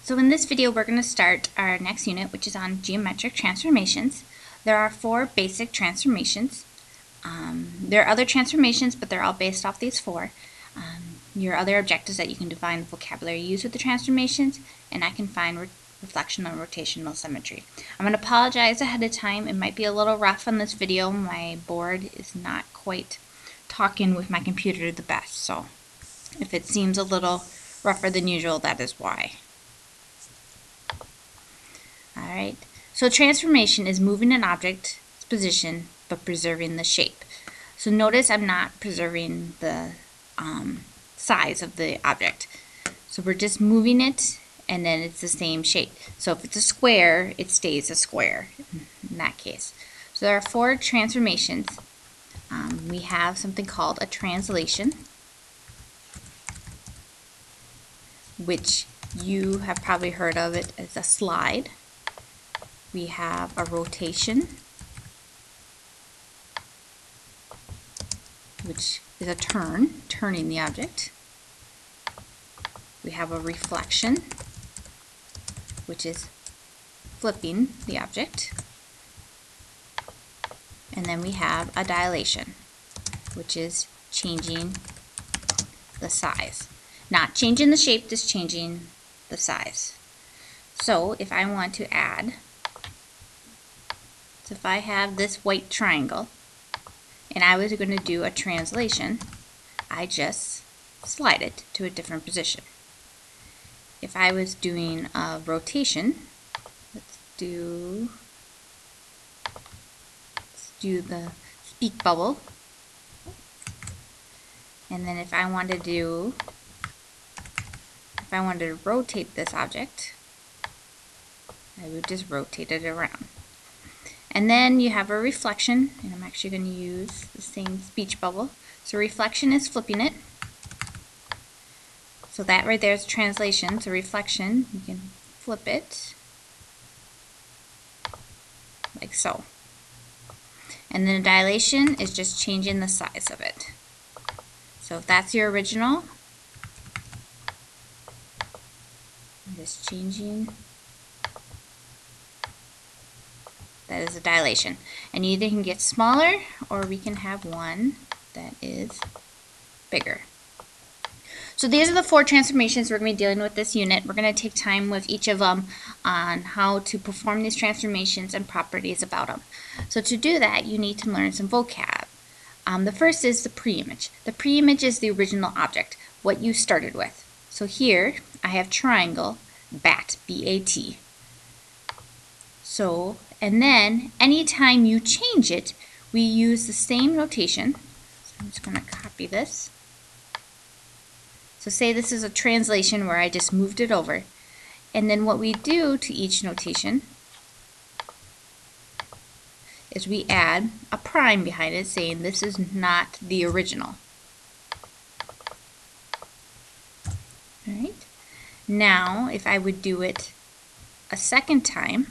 So in this video we're going to start our next unit, which is on geometric transformations. There are 4 basic transformations. There are other transformations, but they're all based off these 4. Your other objectives that you can define the vocabulary used with the transformations, and I can find reflection and rotational symmetry. I'm going to apologize ahead of time. It might be a little rough on this video. My board is not quite talking with my computer the best, so if it seems a little rougher than usual, that is why. Alright, so transformation is moving an object's position but preserving the shape. So notice I'm not preserving the size of the object. So we're just moving it and then it's the same shape. So if it's a square, it stays a square in that case. So there are 4 transformations. We have something called a translation, which you have probably heard of it as a slide. We have a rotation, which is a turning the object. We have a reflection, which is flipping the object. And then we have a dilation, which is changing the size. Not changing the shape, just changing the size. So if I want to add, so if I have this white triangle and I was going to do a translation, I just slide it to a different position. If I was doing a rotation, let's do the speak bubble. And then if I wanted to rotate this object, I would just rotate it around. And then you have a reflection, and I'm actually going to use the same speech bubble. So reflection is flipping it. So that right there is a translation. So reflection, you can flip it like so. And then a dilation is just changing the size of it. So if that's your original, I'm just changing. That is a dilation. And you either can get smaller or we can have one that is bigger. So these are the 4 transformations we're going to be dealing with this unit. We're going to take time with each of them on how to perform these transformations and properties about them. So to do that, you need to learn some vocab. The first is the preimage. The preimage is the original object, what you started with. So here I have triangle, bat, B-A-T. So, and then anytime you change it, we use the same notation. So I'm just going to copy this. So say this is a translation where I just moved it over. And then what we do to each notation is we add a prime behind it saying this is not the original. Alright. Now if I would do it a second time,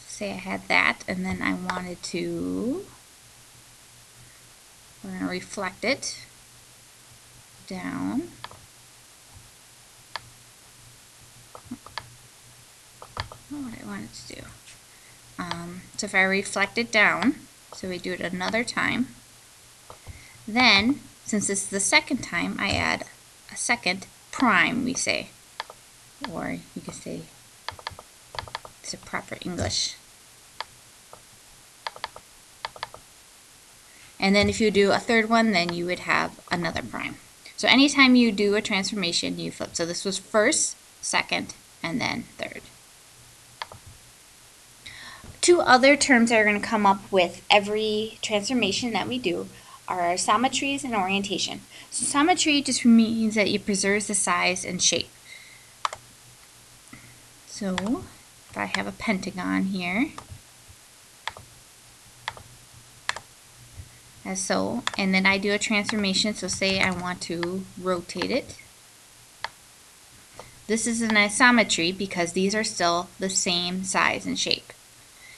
say I had that and then I wanted to, we're going to reflect it down. What I wanted to do. So if I reflect it down, so we do it another time, then since it's the second time, I add a second prime, we say, or you could say it's a proper English. And then if you do a third one, then you would have another prime. So anytime you do a transformation, you flip. So this was first, second, and then third. 2 other terms that are going to come up with every transformation that we do are symmetries and orientation. So symmetry just means that it preserves the size and shape. So if I have a pentagon here, as so, and then I do a transformation, so say I want to rotate it. This is an isometry because these are still the same size and shape.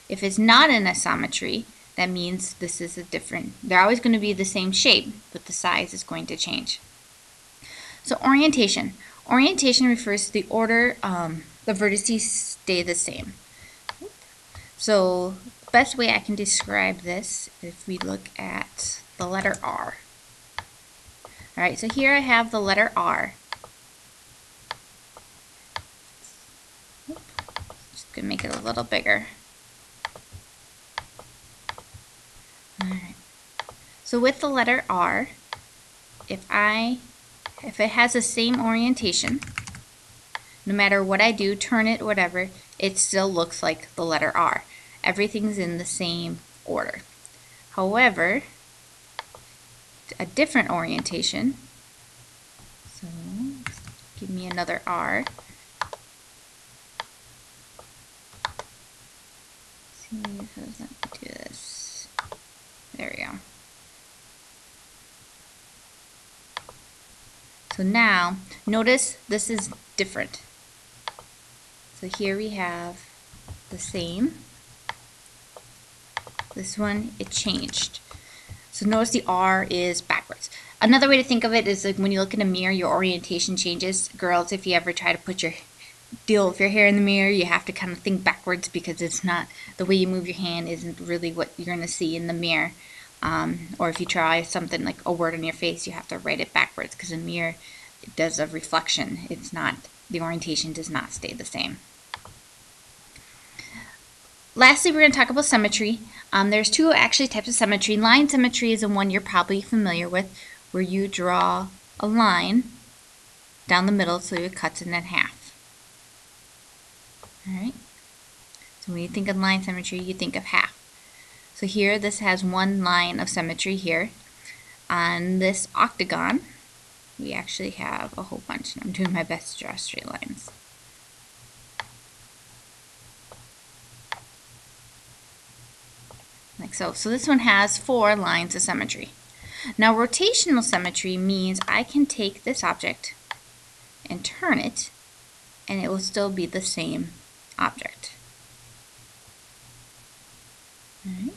If it's not an isometry, that means this is a different, they're always going to be the same shape, but the size is going to change. So orientation. Orientation refers to the order the vertices stay the same. So the best way I can describe this, if we look at the letter R. Alright, so here I have the letter R. Just going to make it a little bigger. Alright. So with the letter R, if it has the same orientation, no matter what I do, turn it, whatever, it still looks like the letter R. Everything's in the same order. However, a different orientation, so give me another R. See if it doesn't do this. There we go. So now, notice this is different. So here we have the same. This one, it changed. So notice the R is backwards. Another way to think of it is like when you look in a mirror, your orientation changes. Girls, if you ever try to put your deal with your hair in the mirror, you have to kind of think backwards because it's not, the way you move your hand isn't really what you're going to see in the mirror. Or if you try something like a word on your face, you have to write it backwards because a mirror, it does a reflection. It's not, the orientation does not stay the same. Lastly, we're going to talk about symmetry. There's two actually types of symmetry. Line symmetry is the one you're probably familiar with, where you draw a line down the middle so it cuts it in half. Alright? So when you think of line symmetry, you think of half. So here, this has one line of symmetry here. On this octagon, we actually have a whole bunch. I'm doing my best to draw straight lines. Like so. So this one has 4 lines of symmetry. Now rotational symmetry means I can take this object and turn it and it will still be the same object. Alright.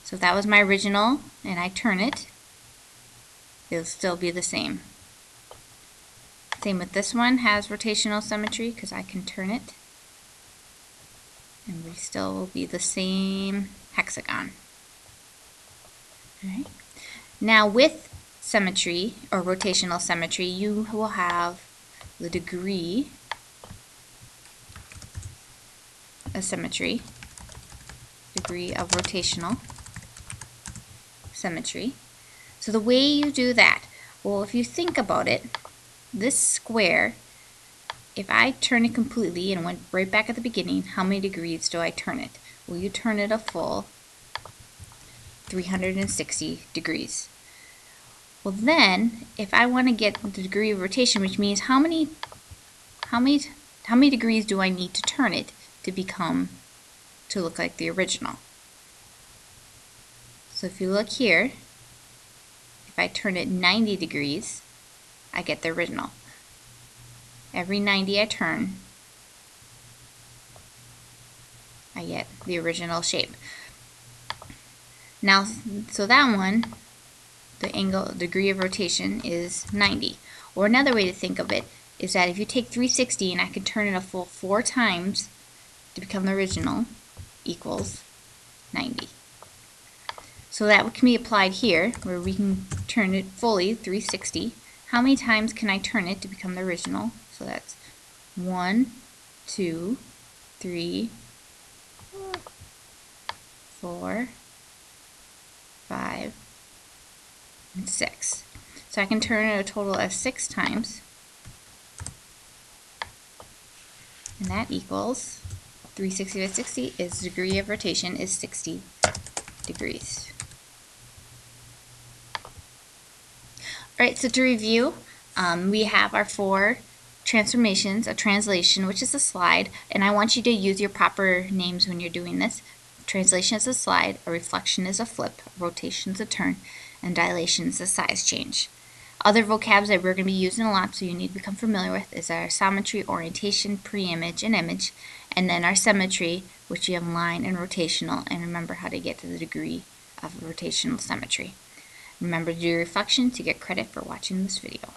So if that was my original and I turn it, it'll still be the same. Same with this one, has rotational symmetry because I can turn it and we still will be the same hexagon. Alright. Now with symmetry or rotational symmetry, you will have the degree of symmetry, degree of rotational symmetry. So the way you do that, well, if you think about it, this square, if I turn it completely and went right back at the beginning, how many degrees do I turn it? Well, you turn it a full 360 degrees. Well then, if I want to get the degree of rotation, which means how many degrees do I need to turn it to look like the original? So if you look here, if I turn it 90 degrees, I get the original. Every 90 I turn, I get the original shape. Now, so that one, the angle, degree of rotation is 90. Or another way to think of it is that if you take 360 and I can turn it a full 4 times to become the original, equals 90. So that can be applied here, where we can turn it fully 360. How many times can I turn it to become the original? So that's 1, 2, 3, 4, 5, and 6. So I can turn it a total of 6 times. And that equals 360 by 60 is degree of rotation is 60 degrees. Alright, so to review, we have our 4 transformations, a translation, which is a slide, and I want you to use your proper names when you're doing this. Translation is a slide, a reflection is a flip, a rotation is a turn, and dilation is a size change. Other vocabs that we're going to be using a lot, so you need to become familiar with, is our isometry, orientation, pre-image, and image, and then our symmetry, which you have line and rotational, and remember how to get to the degree of rotational symmetry. Remember to do your reflection to get credit for watching this video.